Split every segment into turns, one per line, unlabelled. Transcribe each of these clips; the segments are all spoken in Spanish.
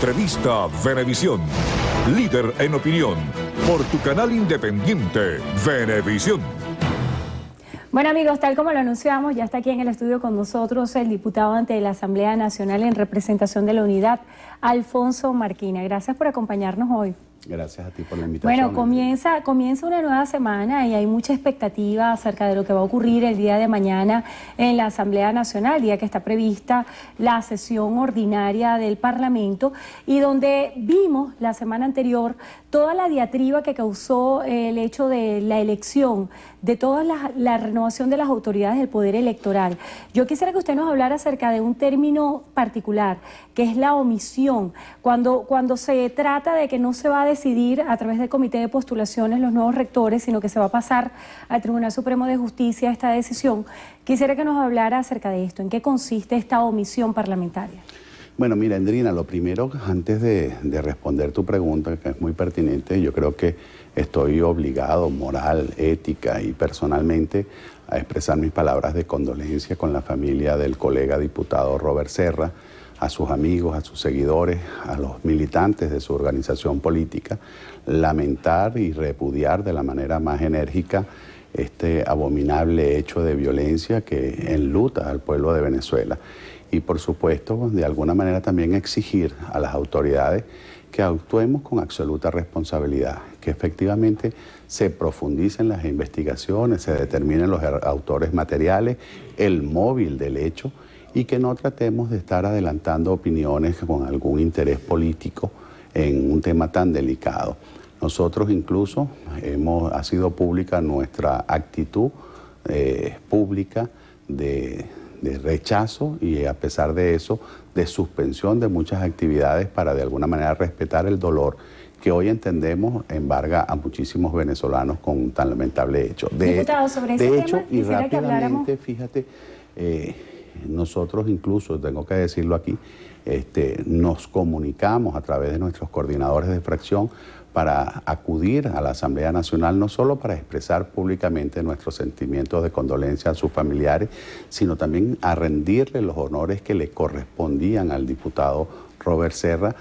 Entrevista Venevisión. Líder en opinión. Por tu canal independiente, Venevisión.
Bueno amigos, tal como lo anunciamos, ya está aquí en el estudio con nosotros el diputado ante la Asamblea Nacional en representación de la Unidad, Alfonso Marquina. Gracias por acompañarnos hoy.
Gracias a ti por la invitación.
Bueno, comienza una nueva semana y hay mucha expectativa acerca de lo que va a ocurrir el día de mañana en la Asamblea Nacional, día que está prevista la sesión ordinaria del Parlamento y donde vimos la semana anterior toda la diatriba que causó el hecho de la elección, de toda la renovación de las autoridades del Poder Electoral. Yo quisiera que usted nos hablara acerca de un término particular, que es la omisión, cuando se trata de que no se va a decidir a través del comité de postulaciones los nuevos rectores, sino que se va a pasar al Tribunal Supremo de Justicia esta decisión. Quisiera que nos hablara acerca de esto, ¿en qué consiste esta omisión parlamentaria?
Bueno, mira, Endrina, lo primero, antes de responder tu pregunta, que es muy pertinente, yo creo que estoy obligado, moral, ética y personalmente, a expresar mis palabras de condolencia con la familia del colega diputado Robert Serra, a sus amigos, a sus seguidores, a los militantes de su organización política, lamentar y repudiar de la manera más enérgica este abominable hecho de violencia que enluta al pueblo de Venezuela. Y por supuesto, de alguna manera también exigir a las autoridades que actuemos con absoluta responsabilidad, que efectivamente se profundicen las investigaciones, se determinen los autores materiales, el móvil del hecho, y que no tratemos de estar adelantando opiniones con algún interés político en un tema tan delicado. Nosotros incluso ha sido pública nuestra actitud pública de rechazo y a pesar de eso, de suspensión de muchas actividades para de alguna manera respetar el dolor que hoy entendemos embarga a muchísimos venezolanos con un tan lamentable hecho.
Diputado, sobre ese tema,
y rápidamente, fíjate, nosotros incluso, tengo que decirlo aquí, nos comunicamos a través de nuestros coordinadores de fracción para acudir a la Asamblea Nacional, no solo para expresar públicamente nuestros sentimientos de condolencia a sus familiares, sino también a rendirle los honores que le correspondían al diputado Robert Serra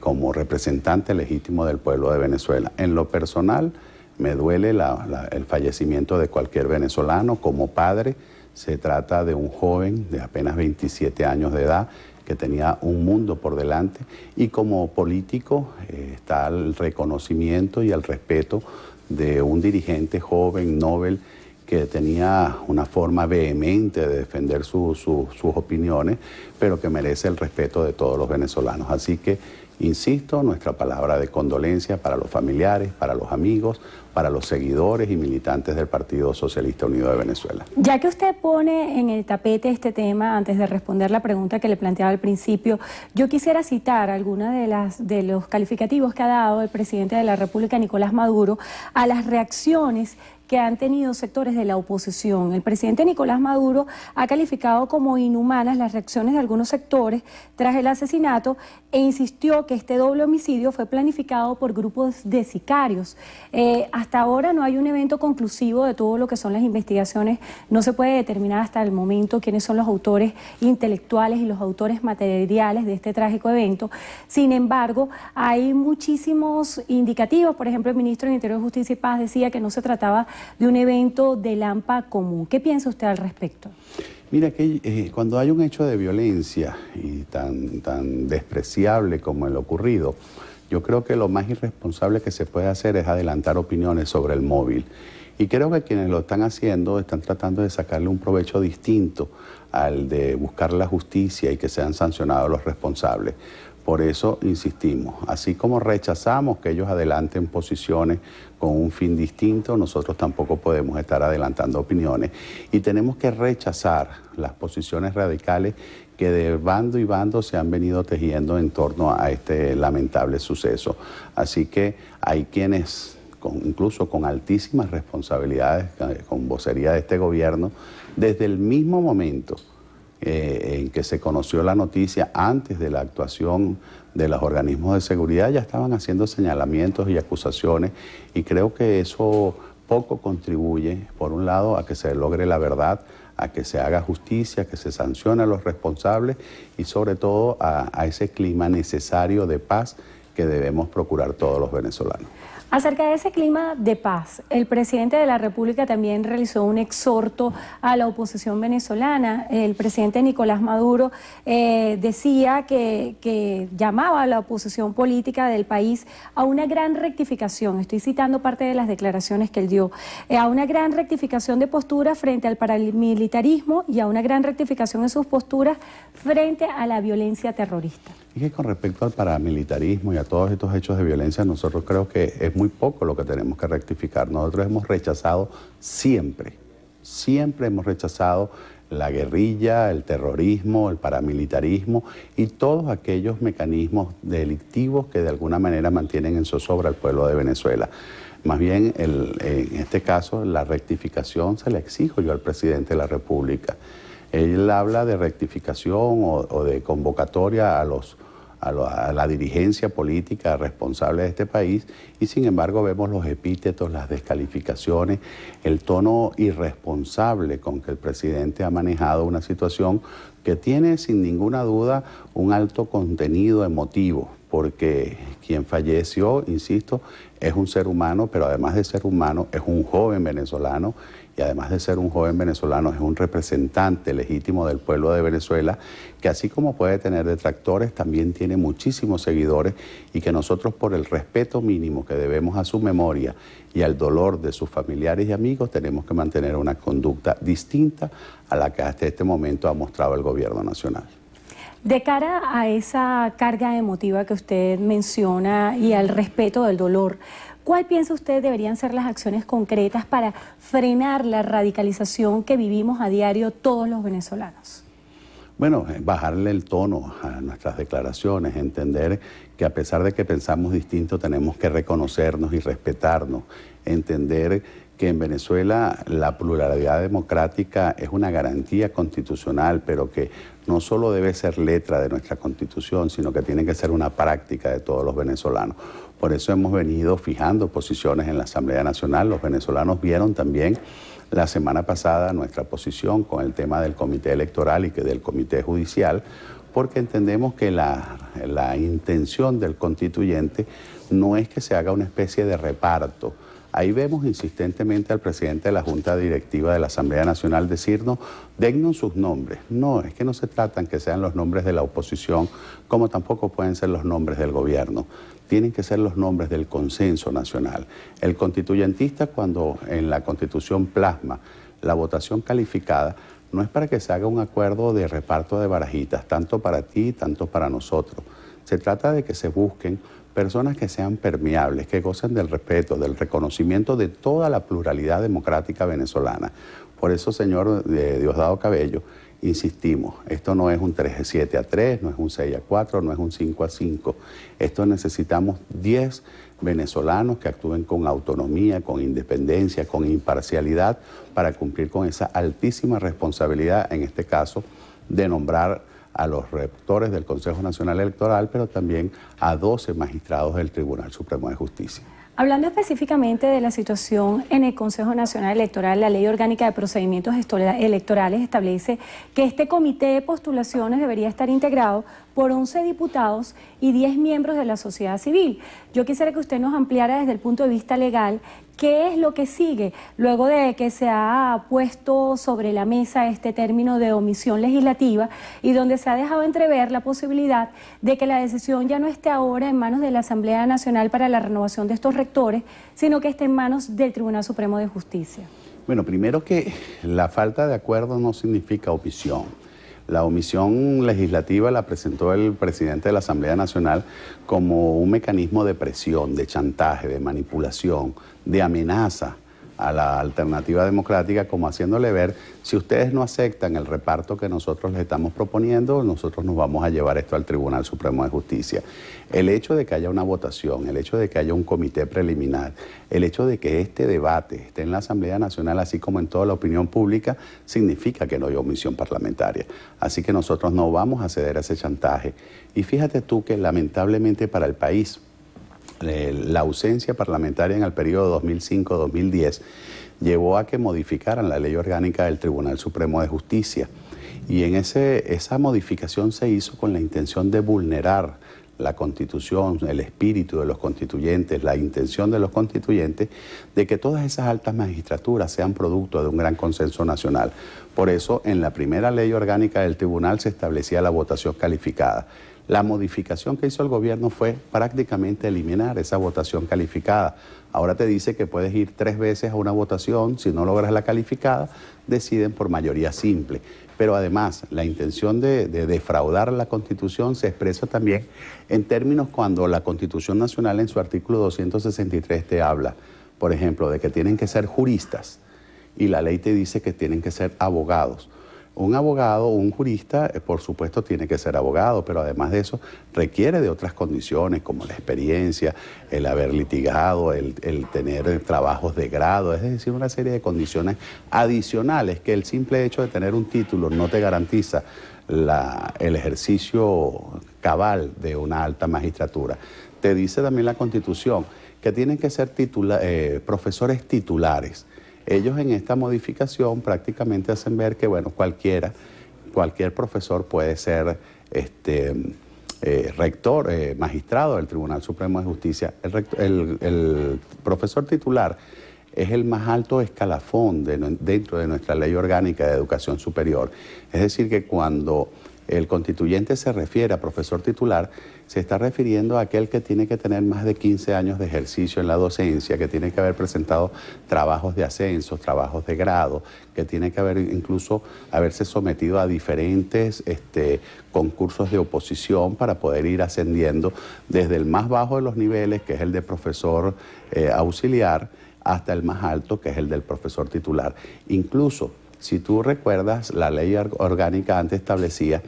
como representante legítimo del pueblo de Venezuela. En lo personal, me duele el fallecimiento de cualquier venezolano. Como padre, se trata de un joven de apenas 27 años de edad que tenía un mundo por delante y como político está el reconocimiento y el respeto de un dirigente joven, noble, que tenía una forma vehemente de defender sus opiniones, pero que merece el respeto de todos los venezolanos. Así que, insisto, nuestra palabra de condolencia para los familiares, para los amigos, para los seguidores y militantes del Partido Socialista Unido de Venezuela.
Ya que usted pone en el tapete este tema, antes de responder la pregunta que le planteaba al principio, yo quisiera citar algunas de los calificativos que ha dado el presidente de la República, Nicolás Maduro, a las reacciones que han tenido sectores de la oposición. El presidente Nicolás Maduro ha calificado como inhumanas las reacciones de algunos sectores tras el asesinato e insistió que este doble homicidio fue planificado por grupos de sicarios. Hasta ahora no hay un evento conclusivo de todo lo que son las investigaciones. No se puede determinar hasta el momento quiénes son los autores intelectuales y los autores materiales de este trágico evento. Sin embargo, hay muchísimos indicativos. Por ejemplo, el ministro del Interior, Justicia y Paz decía que no se trataba de un evento de Lampa común. ¿Qué piensa usted al respecto?
Mira, que cuando hay un hecho de violencia y tan despreciable como el ocurrido, yo creo que lo más irresponsable que se puede hacer es adelantar opiniones sobre el móvil. Y creo que quienes lo están haciendo están tratando de sacarle un provecho distinto al de buscar la justicia y que sean sancionados los responsables. Por eso insistimos, así como rechazamos que ellos adelanten posiciones con un fin distinto, nosotros tampoco podemos estar adelantando opiniones y tenemos que rechazar las posiciones radicales que de bando y bando se han venido tejiendo en torno a este lamentable suceso. Así que hay quienes, incluso con altísimas responsabilidades, con vocería de este gobierno, desde el mismo momento en que se conoció la noticia, antes de la actuación de los organismos de seguridad, ya estaban haciendo señalamientos y acusaciones y creo que eso poco contribuye, por un lado, a que se logre la verdad, a que se haga justicia, que se sancione a los responsables y sobre todo a ese clima necesario de paz que debemos procurar todos los venezolanos.
Acerca de ese clima de paz, el presidente de la República también realizó un exhorto a la oposición venezolana. El presidente Nicolás Maduro decía que llamaba a la oposición política del país a una gran rectificación, estoy citando parte de las declaraciones que él dio, a una gran rectificación de postura frente al paramilitarismo y a una gran rectificación en sus posturas frente a la violencia terrorista.
Y que con respecto al paramilitarismo y a todos estos hechos de violencia, nosotros creo que es muy poco lo que tenemos que rectificar. Nosotros hemos rechazado siempre hemos rechazado la guerrilla, el terrorismo, el paramilitarismo y todos aquellos mecanismos delictivos que de alguna manera mantienen en zozobra al pueblo de Venezuela. Más bien, en este caso, la rectificación se la exijo yo al presidente de la República. Él habla de rectificación o de convocatoria a la dirigencia política responsable de este país y sin embargo vemos los epítetos, las descalificaciones, el tono irresponsable con que el presidente ha manejado una situación que tiene sin ninguna duda un alto contenido emotivo, porque quien falleció, insisto, es un ser humano, pero además de ser humano es un joven venezolano y además de ser un joven venezolano es un representante legítimo del pueblo de Venezuela que así como puede tener detractores también tiene muchísimos seguidores y que nosotros por el respeto mínimo que debemos a su memoria y al dolor de sus familiares y amigos tenemos que mantener una conducta distinta a la que hasta este momento ha mostrado el gobierno nacional.
De cara a esa carga emotiva que usted menciona y al respeto del dolor, ¿cuál piensa usted deberían ser las acciones concretas para frenar la radicalización que vivimos a diario todos los venezolanos?
Bueno, bajarle el tono a nuestras declaraciones, entender que a pesar de que pensamos distinto tenemos que reconocernos y respetarnos, entender que en Venezuela la pluralidad democrática es una garantía constitucional, pero que no solo debe ser letra de nuestra Constitución, sino que tiene que ser una práctica de todos los venezolanos. Por eso hemos venido fijando posiciones en la Asamblea Nacional. Los venezolanos vieron también la semana pasada nuestra posición con el tema del Comité Electoral y que del Comité Judicial, porque entendemos que la intención del constituyente no es que se haga una especie de reparto. Ahí vemos insistentemente al presidente de la Junta Directiva de la Asamblea Nacional decirnos, dennos sus nombres. No, es que no se tratan que sean los nombres de la oposición, como tampoco pueden ser los nombres del gobierno. Tienen que ser los nombres del consenso nacional. El constituyentista, cuando en la Constitución plasma la votación calificada, no es para que se haga un acuerdo de reparto de barajitas, tanto para ti, tanto para nosotros. Se trata de que se busquen personas que sean permeables, que gocen del respeto, del reconocimiento de toda la pluralidad democrática venezolana. Por eso, señor Diosdado Cabello, insistimos, esto no es un 7-3, no es un 6-4, no es un 5-5. Esto necesitamos 10 venezolanos que actúen con autonomía, con independencia, con imparcialidad, para cumplir con esa altísima responsabilidad, en este caso, de nombrar a los rectores del Consejo Nacional Electoral, pero también a 12 magistrados del Tribunal Supremo de Justicia.
Hablando específicamente de la situación en el Consejo Nacional Electoral, la Ley Orgánica de Procedimientos Electorales establece que este comité de postulaciones debería estar integrado por 11 diputados y 10 miembros de la sociedad civil. Yo quisiera que usted nos ampliara desde el punto de vista legal qué es lo que sigue luego de que se ha puesto sobre la mesa este término de omisión legislativa y donde se ha dejado entrever la posibilidad de que la decisión ya no esté ahora en manos de la Asamblea Nacional para la renovación de estos rectores, sino que esté en manos del Tribunal Supremo de Justicia.
Bueno, primero que la falta de acuerdo no significa omisión. La omisión legislativa la presentó el presidente de la Asamblea Nacional como un mecanismo de presión, de chantaje, de manipulación, de amenaza a la alternativa democrática, como haciéndole ver, si ustedes no aceptan el reparto que nosotros les estamos proponiendo, nosotros nos vamos a llevar esto al Tribunal Supremo de Justicia. El hecho de que haya una votación, el hecho de que haya un comité preliminar, el hecho de que este debate esté en la Asamblea Nacional, así como en toda la opinión pública, significa que no hay omisión parlamentaria. Así que nosotros no vamos a ceder a ese chantaje. Y fíjate tú que lamentablemente para el país, la ausencia parlamentaria en el periodo 2005-2010 llevó a que modificaran la ley orgánica del Tribunal Supremo de Justicia. Y en esa modificación se hizo con la intención de vulnerar la Constitución, el espíritu de los constituyentes, la intención de los constituyentes, de que todas esas altas magistraturas sean producto de un gran consenso nacional. Por eso, en la primera ley orgánica del tribunal se establecía la votación calificada. La modificación que hizo el gobierno fue prácticamente eliminar esa votación calificada. Ahora te dice que puedes ir 3 veces a una votación, si no logras la calificada, deciden por mayoría simple. Pero además, la intención de defraudar la Constitución se expresa también en términos cuando la Constitución Nacional en su artículo 263 te habla, por ejemplo, de que tienen que ser juristas y la ley te dice que tienen que ser abogados. Un abogado, un jurista, por supuesto tiene que ser abogado, pero además de eso requiere de otras condiciones como la experiencia, el haber litigado, el tener trabajos de grado, es decir, una serie de condiciones adicionales que el simple hecho de tener un título no te garantiza el ejercicio cabal de una alta magistratura. Te dice también la Constitución que tienen que ser profesores titulares. Ellos en esta modificación prácticamente hacen ver que, bueno, cualquier profesor puede ser rector, magistrado del Tribunal Supremo de Justicia. El profesor titular es el más alto escalafón dentro de nuestra ley orgánica de educación superior. Es decir, que cuando el constituyente se refiere a profesor titular, se está refiriendo a aquel que tiene que tener más de 15 años de ejercicio en la docencia, que tiene que haber presentado trabajos de ascenso, trabajos de grado, que tiene que haberse sometido a diferentes concursos de oposición para poder ir ascendiendo desde el más bajo de los niveles, que es el de profesor auxiliar, hasta el más alto, que es el del profesor titular. Incluso, si tú recuerdas, la ley orgánica antes establecía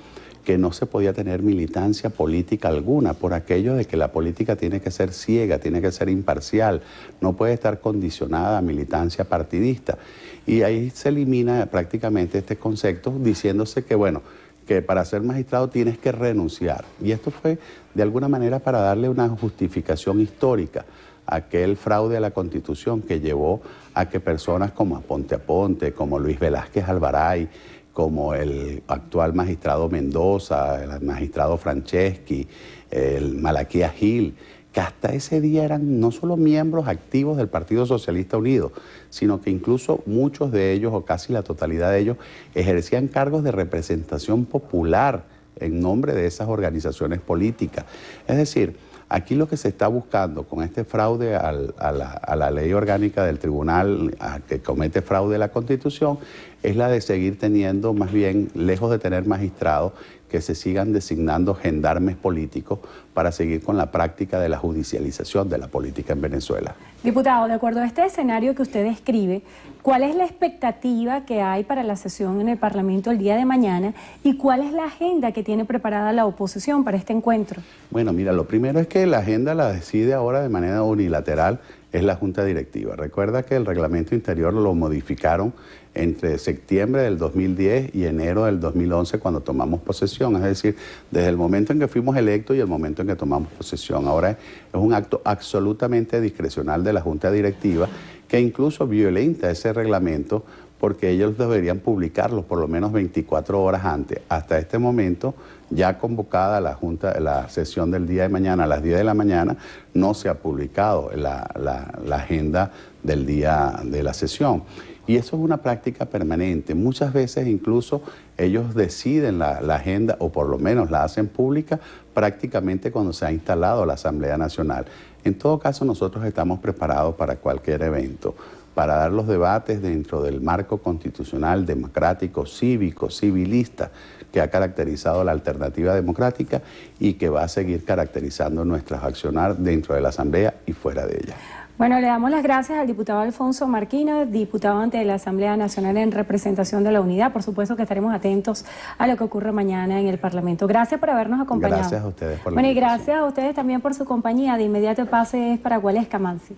que no se podía tener militancia política alguna, por aquello de que la política tiene que ser ciega, tiene que ser imparcial, no puede estar condicionada a militancia partidista. Y ahí se elimina prácticamente este concepto diciéndose que, bueno, que para ser magistrado tienes que renunciar. Y esto fue de alguna manera para darle una justificación histórica a aquel fraude a la Constitución que llevó a que personas como Aponte, como Luis Velázquez Alvaray, como el actual magistrado Mendoza, el magistrado Franceschi, el Malaquías Gil, que hasta ese día eran no solo miembros activos del Partido Socialista Unido, sino que incluso muchos de ellos, o casi la totalidad de ellos, ejercían cargos de representación popular en nombre de esas organizaciones políticas. Es decir, aquí lo que se está buscando con este fraude a la ley orgánica del tribunal que comete fraude a la Constitución es la de seguir teniendo, más bien, lejos de tener magistrados, que se sigan designando gendarmes políticos para seguir con la práctica de la judicialización de la política en Venezuela.
Diputado, de acuerdo a este escenario que usted describe, ¿cuál es la expectativa que hay para la sesión en el Parlamento el día de mañana y cuál es la agenda que tiene preparada la oposición para este encuentro?
Bueno, mira, lo primero es que la agenda la decide ahora de manera unilateral, es la Junta Directiva. Recuerda que el reglamento interior lo modificaron entre septiembre del 2010 y enero del 2011 cuando tomamos posesión, es decir, desde el momento en que fuimos electos y el momento en que tomamos posesión. Ahora es un acto absolutamente discrecional de la Junta Directiva que incluso violenta ese reglamento porque ellos deberían publicarlo por lo menos 24 horas antes. Hasta este momento, ya convocada la sesión del día de mañana a las 10 de la mañana, no se ha publicado la agenda del día de la sesión. Y eso es una práctica permanente. Muchas veces incluso ellos deciden la agenda, o por lo menos la hacen pública, prácticamente cuando se ha instalado la Asamblea Nacional. En todo caso, nosotros estamos preparados para cualquier evento, para dar los debates dentro del marco constitucional, democrático, cívico, civilista, que ha caracterizado la alternativa democrática y que va a seguir caracterizando nuestras accionar dentro de la Asamblea y fuera de ella.
Bueno, le damos las gracias al diputado Alfonso Marquina, diputado ante la Asamblea Nacional en representación de la Unidad. Por supuesto que estaremos atentos a lo que ocurre mañana en el Parlamento. Gracias por habernos acompañado.
Gracias a ustedes por la
Bueno, y
invitación.
gracias a ustedes también por su compañía. De inmediato el pase es para Gualesca Mansi.